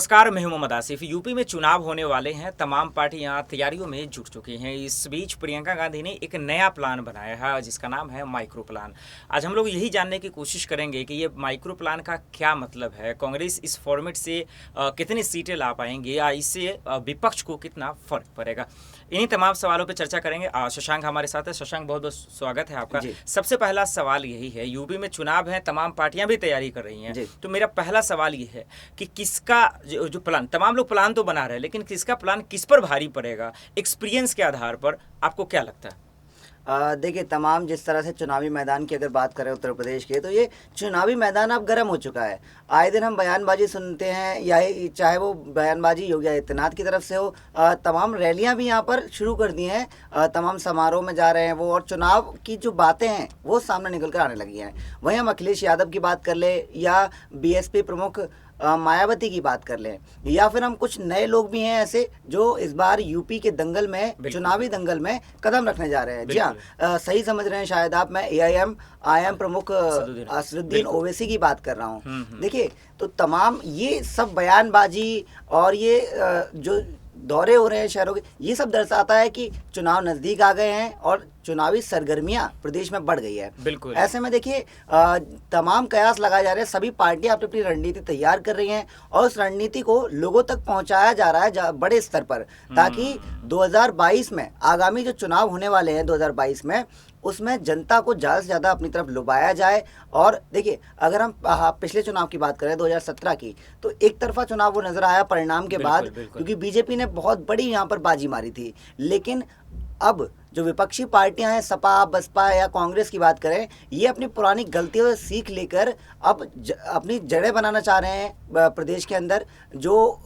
नमस्कार, मैं हूं मोहम्मद आसिफ। यूपी में चुनाव होने वाले हैं, तमाम पार्टियां तैयारियों में जुट चुकी हैं। इस बीच प्रियंका गांधी ने एक नया प्लान बनाया है जिसका नाम है माइक्रो प्लान। आज हम लोग यही जानने की कोशिश करेंगे कि ये माइक्रो प्लान का क्या मतलब है, कांग्रेस इस फॉर्मेट से कितनी सीटें ला पाएंगे या इससे विपक्ष को कितना फर्क पड़ेगा। इन्हीं तमाम सवालों पर चर्चा करेंगे। शशांक हमारे साथ है। शशांक, बहुत बहुत स्वागत है आपका। सबसे पहला सवाल यही है, यूपी में चुनाव है, तमाम पार्टियां भी तैयारी कर रही हैं, तो मेरा पहला सवाल ये है कि किसका जो प्लान, तमाम लोग प्लान तो बना रहे हैं, लेकिन किसका प्लान किस पर भारी पड़ेगा एक्सपीरियंस के आधार पर, आपको क्या लगता है? देखिए, तमाम जिस तरह से चुनावी मैदान की अगर बात करें उत्तर प्रदेश के, तो ये चुनावी मैदान अब गर्म हो चुका है। आए दिन हम बयानबाजी सुनते हैं, या चाहे वो बयानबाजी योगी आदित्यनाथ की तरफ से हो, तमाम रैलियां भी यहाँ पर शुरू कर दी हैं, तमाम समारोह में जा रहे हैं वो, और चुनाव की जो बातें हैं वो सामने निकल कर आने लगी हैं। वहीं हम अखिलेश यादव की बात कर ले, या बीएसपी प्रमुख मायावती की बात कर लें, या फिर हम कुछ नए लोग भी हैं ऐसे जो इस बार यूपी के दंगल में, चुनावी दंगल में कदम रखने जा रहे हैं। जी हाँ, सही समझ रहे हैं शायद आप। मैं AIM प्रमुख असदुद्दीन ओवैसी की बात कर रहा हूँ। देखिए, तो तमाम ये सब बयानबाजी और ये जो दौरे हो रहे हैं शहरों के, ये सब दर्शाता है कि चुनाव नज़दीक आ गए हैं और चुनावी सरगर्मियां प्रदेश में बढ़ गई है। बिल्कुल। ऐसे में देखिए, तमाम कयास लगाए जा रहे हैं, सभी पार्टियां अपनी अपनी रणनीति तैयार कर रही हैं और उस रणनीति को लोगों तक पहुंचाया जा रहा है बड़े स्तर पर, ताकि 2022 में, आगामी जो चुनाव होने वाले हैं 2022 में, उसमें जनता को ज़्यादा से ज़्यादा अपनी तरफ लुभाया जाए। और देखिए, अगर हम पिछले चुनाव की बात करें 2017 की, तो एक तरफा चुनाव वो नज़र आया परिणाम के बाद, क्योंकि बीजेपी ने बहुत बड़ी यहाँ पर बाजी मारी थी। लेकिन अब जो विपक्षी पार्टियां हैं, सपा, बसपा या कांग्रेस की बात करें, ये अपनी पुरानी गलतियों से सीख लेकर अब अपनी जड़ें बनाना चाह रहे हैं प्रदेश के अंदर। जो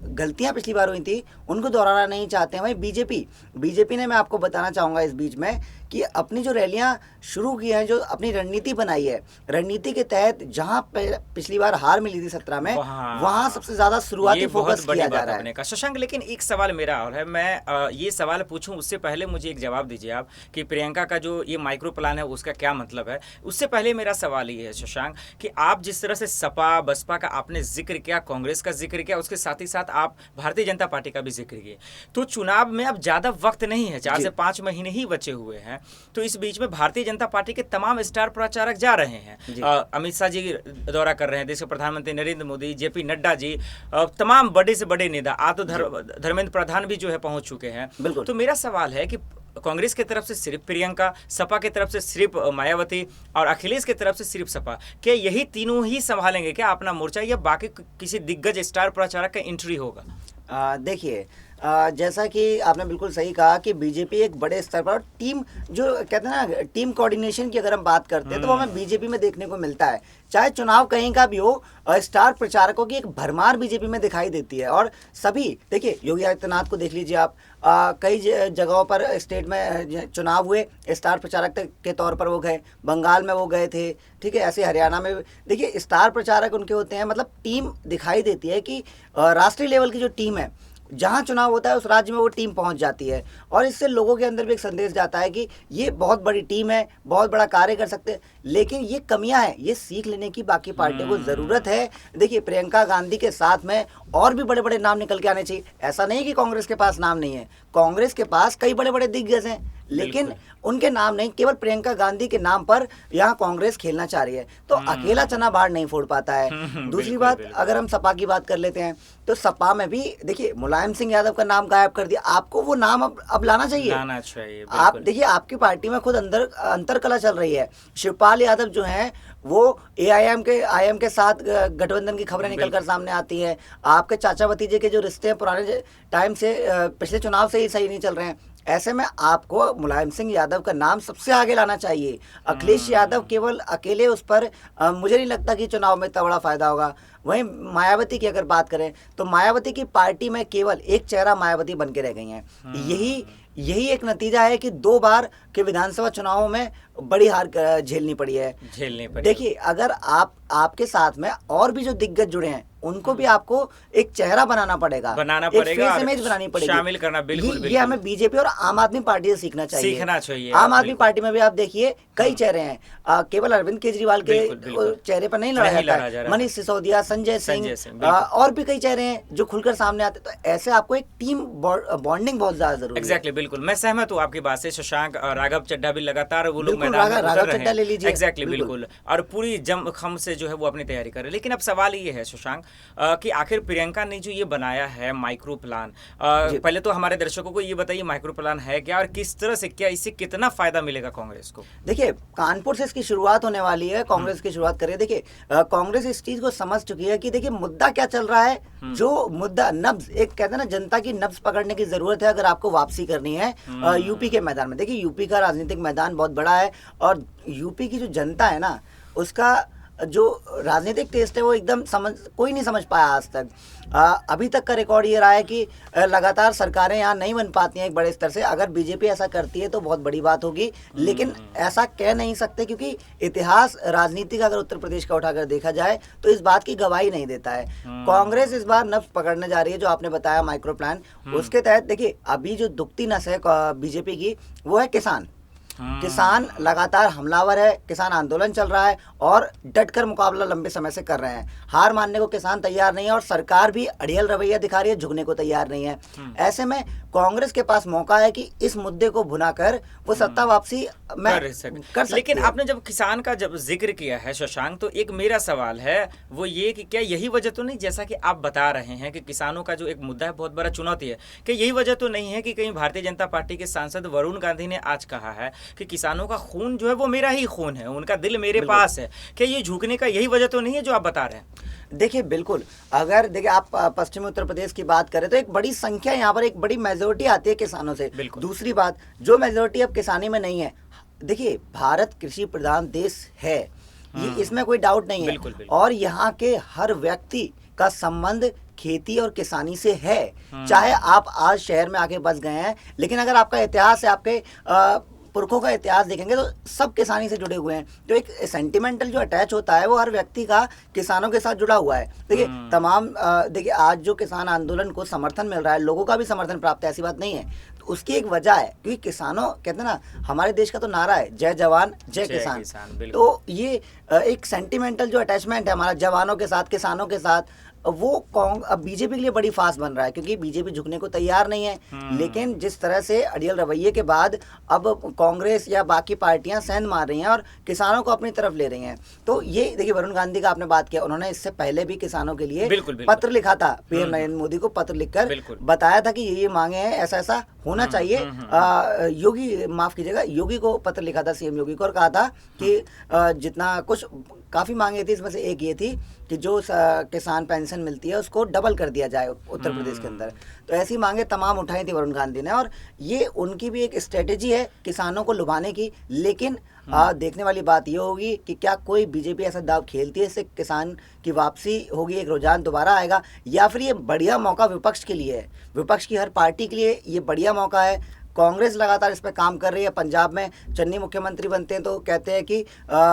गलतियां पिछली बार हुई थी उनको दोहराना नहीं चाहते हैं। वहीं बीजेपी ने, मैं आपको बताना चाहूँगा इस बीच में, कि अपनी जो रैलियां शुरू की हैं, जो अपनी रणनीति बनाई है, रणनीति के तहत जहां पिछली बार हार मिली थी 17 में, वहां सबसे ज्यादा शुरुआती फोकस किया जा रहा है। शशांक, लेकिन एक सवाल मेरा और है, मैं ये सवाल पूछूं उससे पहले मुझे एक जवाब दीजिए आप कि प्रियंका का जो ये माइक्रो प्लान है उसका क्या मतलब है। उससे पहले मेरा सवाल ये है शशांक, कि आप जिस तरह से सपा बसपा का आपने जिक्र किया, कांग्रेस का जिक्र किया, उसके साथ ही साथ आप भारतीय जनता पार्टी का भी जिक्र किया, तो चुनाव में अब ज्यादा वक्त नहीं है, 4 से 5 महीने ही बचे हुए हैं, तो इस बीच में भारतीय जनता पार्टी के तमाम स्टार प्रचारक जा रहे हैं। अमित शाह जी दौरा कर रहे हैं, देश के प्रधानमंत्री नरेंद्र मोदी, JP नड्डा जी, तमाम बड़े से बड़े नेता, धर्मेंद्र प्रधान भी जो है पहुंच चुके हैं। तो मेरा सवाल है कि कांग्रेस की तरफ से सिर्फ प्रियंका, सपा की तरफ से सिर्फ मायावती और अखिलेश की तरफ से सिर्फ सपा, क्या यही तीनों ही संभालेंगे क्या अपना मोर्चा, या बाकी किसी दिग्गज स्टार प्रचारक का एंट्री होगा? देखिए, जैसा कि आपने बिल्कुल सही कहा कि बीजेपी एक बड़े स्तर पर, टीम जो कहते हैं ना, टीम कोऑर्डिनेशन की अगर हम बात करते हैं, तो वो हमें बीजेपी में देखने को मिलता है। चाहे चुनाव कहीं का भी हो, स्टार प्रचारकों की एक भरमार बीजेपी में दिखाई देती है। और सभी, देखिए, योगी आदित्यनाथ को देख लीजिए आप, कई जगहों पर स्टेट में चुनाव हुए, स्टार प्रचारक के तौर पर वो गए, बंगाल में वो गए थे, ठीक है, ऐसे हरियाणा में। देखिए, स्टार प्रचारक उनके होते हैं, मतलब टीम दिखाई देती है कि राष्ट्रीय लेवल की जो टीम है, जहाँ चुनाव होता है उस राज्य में वो टीम पहुँच जाती है, और इससे लोगों के अंदर भी एक संदेश जाता है कि ये बहुत बड़ी टीम है, बहुत बड़ा कार्य कर सकते हैं। लेकिन ये कमियां हैं, ये सीख लेने की बाकी पार्टियों को ज़रूरत है। देखिए, प्रियंका गांधी के साथ में और भी बड़े बड़े नाम निकल के आने चाहिए। ऐसा नहीं कि कांग्रेस के पास नाम नहीं है, कांग्रेस के पास कई बड़े बड़े दिग्गज हैं, लेकिन उनके नाम नहीं, केवल प्रियंका गांधी के नाम पर यहाँ कांग्रेस खेलना चाह रही है, तो अकेला चना बाहर नहीं फोड़ पाता है। दूसरी बात, अगर हम सपा की बात कर लेते हैं, तो सपा में भी देखिए, मुलायम सिंह यादव का नाम गायब कर दिया। आपको वो नाम अब लाना चाहिए। आप देखिए, आपकी पार्टी में खुद अंतर कला चल रही है। शिवपाल यादव जो हैं, वो IM के साथ गठबंधन की खबरें निकलकर सामने आती है। आपके चाचा भतीजे के जो रिश्ते हैं पुराने टाइम से, पिछले चुनाव से ही सही नहीं चल रहे हैं। ऐसे में आपको मुलायम सिंह यादव का नाम सबसे आगे लाना चाहिए। अखिलेश यादव केवल अकेले, उस पर मुझे नहीं लगता कि चुनाव में इतना बड़ा फायदा होगा। वहीं मायावती की अगर बात करें, तो मायावती की पार्टी में केवल एक चेहरा मायावती बन के रह गई हैं। यही एक नतीजा है कि 2 बार के विधानसभा चुनावों में बड़ी हार झेलनी पड़ी है। देखिए, अगर आप आपके साथ में और भी जो दिग्गज जुड़े हैं उनको भी आपको एक चेहरा बनाना पड़ेगा, एक फेस इमेज बनानी पड़ेगी, शामिल करना। बिल्कुल ये हमें बीजेपी और आम आदमी पार्टी से सीखना चाहिए। आम आदमी पार्टी में भी आप देखिए कई चेहरे हैं, केवल अरविंद केजरीवाल के चेहरे पर नहीं लड़ा जाता है, मनीष सिसोदिया, संजय सिंह और भी कई चेहरे हैं जो खुलकर सामने आते। तो ऐसे आपको एक टीम बॉन्डिंग बहुत ज्यादा जरूरी है। एग्जैक्टली, बिल्कुल मैं सहमत हूँ आपकी बात से शशांक। राघव चड्ढा भी लगातार वो लोग मैदान में राघव चड्ढा ले लीजिए। एग्जैक्टली, बिल्कुल, और पूरी जम खम से जो है वो अपनी तैयारी कर रहे हैं। लेकिन अब सवाल ये है शशांक कि आखिर प्रियंका ने जो ये बनाया है माइक्रो प्लान, पहले तो हमारे दर्शकों को ये बताइए माइक्रो प्लान है क्या और किस तरह से, क्या इससे कितना फायदा मिलेगा कांग्रेस को? देखिए, कानपुर से इसकी शुरुआत होने वाली है, कांग्रेस की शुरुआत करिए। देखिए, कांग्रेस इस चीज को समझ चुकी है कि देखिए मुद्दा क्या चल रहा है, जो मुद्दा नब्ज, एक कहते हैं ना जनता की नब्ज पकड़ने की जरूरत है अगर आपको वापसी करनी है यूपी के मैदान में। देखिए, यूपी का राजनीतिक मैदान बहुत बड़ा है और यूपी की जो जनता है ना, उसका जो राजनीतिक टेस्ट है वो एकदम कोई नहीं समझ पाया आज तक। अभी तक का रिकॉर्ड ये रहा है कि लगातार सरकारें यहाँ नहीं बन पाती हैं एक बड़े स्तर से। अगर बीजेपी ऐसा करती है तो बहुत बड़ी बात होगी, लेकिन ऐसा कह नहीं सकते क्योंकि इतिहास राजनीति का अगर उत्तर प्रदेश का उठाकर देखा जाए तो इस बात की गवाही नहीं देता है। कांग्रेस इस बार नब्ज पकड़ने जा रही है, जो आपने बताया माइक्रो प्लान, उसके तहत देखिए अभी जो दुखती नस है बीजेपी की वो है किसान। किसान लगातार हमलावर है, किसान आंदोलन चल रहा है और डटकर मुकाबला लंबे समय से कर रहे हैं। हार मानने को किसान तैयार नहीं है और सरकार भी अड़ियल रवैया दिखा रही है, झुकने को तैयार नहीं है। ऐसे में कांग्रेस के पास मौका है कि इस मुद्दे को भुनाकर वो सत्ता वापसी कर सकती। लेकिन आपने जब किसान का जब जिक्र किया है शशांक, तो एक मेरा सवाल है वो ये कि क्या यही वजह तो नहीं, जैसा कि आप बता रहे हैं कि किसानों का जो एक मुद्दा है बहुत बड़ा चुनौती है, कि यही वजह तो नहीं है कि कहीं भारतीय जनता पार्टी के सांसद वरुण गांधी ने आज कहा है कि किसानों का खून जो है वो मेरा ही खून है, उनका दिल मेरे पास है? क्या ये झुकने का यही वजह तो नहीं है जो आप बता रहे हैं? देखिए, बिल्कुल, अगर देखिए आप पश्चिमी उत्तर प्रदेश की बात करें तो एक बड़ी संख्या यहाँ पर, एक बड़ी मेजोरिटी आती है किसानों से। दूसरी बात, जो मेजोरिटी अब किसानी में नहीं है, देखिए भारत कृषि प्रधान देश है, ये इसमें कोई डाउट नहीं है। और यहाँ के हर व्यक्ति का संबंध खेती और किसानी से है, चाहे आप आज शहर में आके बस गए हैं, लेकिन अगर आपका इतिहास है, आपके पुरखों का इतिहास देखेंगे तो सब किसानी से जुड़े हुए हैं। जो एक सेंटिमेंटल जो अटैच होता है वो हर व्यक्ति का किसानों के साथ जुड़ा हुआ है। देखिए तमाम देखिए आज जो किसान आंदोलन को समर्थन मिल रहा है, लोगों का भी समर्थन प्राप्त है, ऐसी बात नहीं है, तो उसकी एक वजह है क्योंकि किसानों, कहते हैं ना हमारे देश का तो नारा है जय जवान जय किसान। तो ये एक सेंटिमेंटल जो अटैचमेंट है हमारा जवानों के साथ, किसानों के साथ, वो अब बीजेपी के लिए बड़ी फास्ट बन रहा है क्योंकि बीजेपी झुकने को तैयार नहीं है। लेकिन जिस तरह से अड़ियल रवैये के बाद अब कांग्रेस या बाकी पार्टियां सेंध मार रही हैं और किसानों को अपनी तरफ ले रही हैं, तो ये देखिए वरुण गांधी का आपने बात किया, उन्होंने इससे पहले भी किसानों के लिए पत्र लिखा था, पीएम नरेंद्र मोदी को पत्र लिखकर बताया था कि ये मांगे हैं, ऐसा ऐसा होना चाहिए। योगी, माफ कीजिएगा, योगी को पत्र लिखा था, सीएम योगी को, और कहा था कि जितना कुछ काफ़ी मांगे थी, इसमें से एक ये थी कि जो किसान पेंशन मिलती है उसको डबल कर दिया जाए उत्तर प्रदेश के अंदर। तो ऐसी मांगे तमाम उठाई थी वरुण गांधी ने और ये उनकी भी एक स्ट्रेटेजी है किसानों को लुभाने की। लेकिन देखने वाली बात ये होगी कि क्या कोई बीजेपी ऐसा दाव खेलती है, इससे किसान की वापसी होगी, एक रुझान दोबारा आएगा, या फिर ये बढ़िया मौका विपक्ष के लिए है, विपक्ष की हर पार्टी के लिए ये बढ़िया मौका है। कांग्रेस लगातार इस पर काम कर रही है। पंजाब में चन्नी मुख्यमंत्री बनते हैं तो कहते हैं कि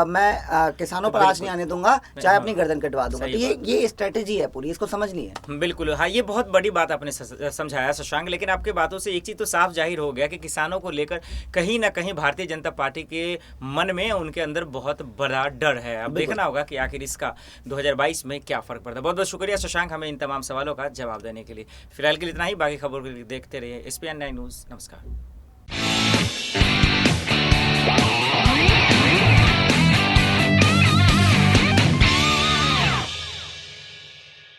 मैं किसानों पर आँच नहीं आने दूंगा, चाहे अपनी गर्दन कटवा दूंगा। तो ये स्ट्रेटेजी है पूरी, इसको समझनी है। बिल्कुल, हाँ, ये बहुत बड़ी बात आपने समझाया शशांक। लेकिन आपके बातों से एक चीज़ तो साफ जाहिर हो गया कि किसानों को लेकर कहीं ना कहीं भारतीय जनता पार्टी के मन में, उनके अंदर बहुत बड़ा डर है। अब देखना होगा कि आखिर इसका 2022 में क्या फर्क पड़ता है। बहुत बहुत शुक्रिया शशांक हमें इन तमाम सवालों का जवाब देने के लिए। फिलहाल के लिए इतना ही, बाकी खबरों के लिए देखते रहिए SPN9 न्यूज़। नमस्कार।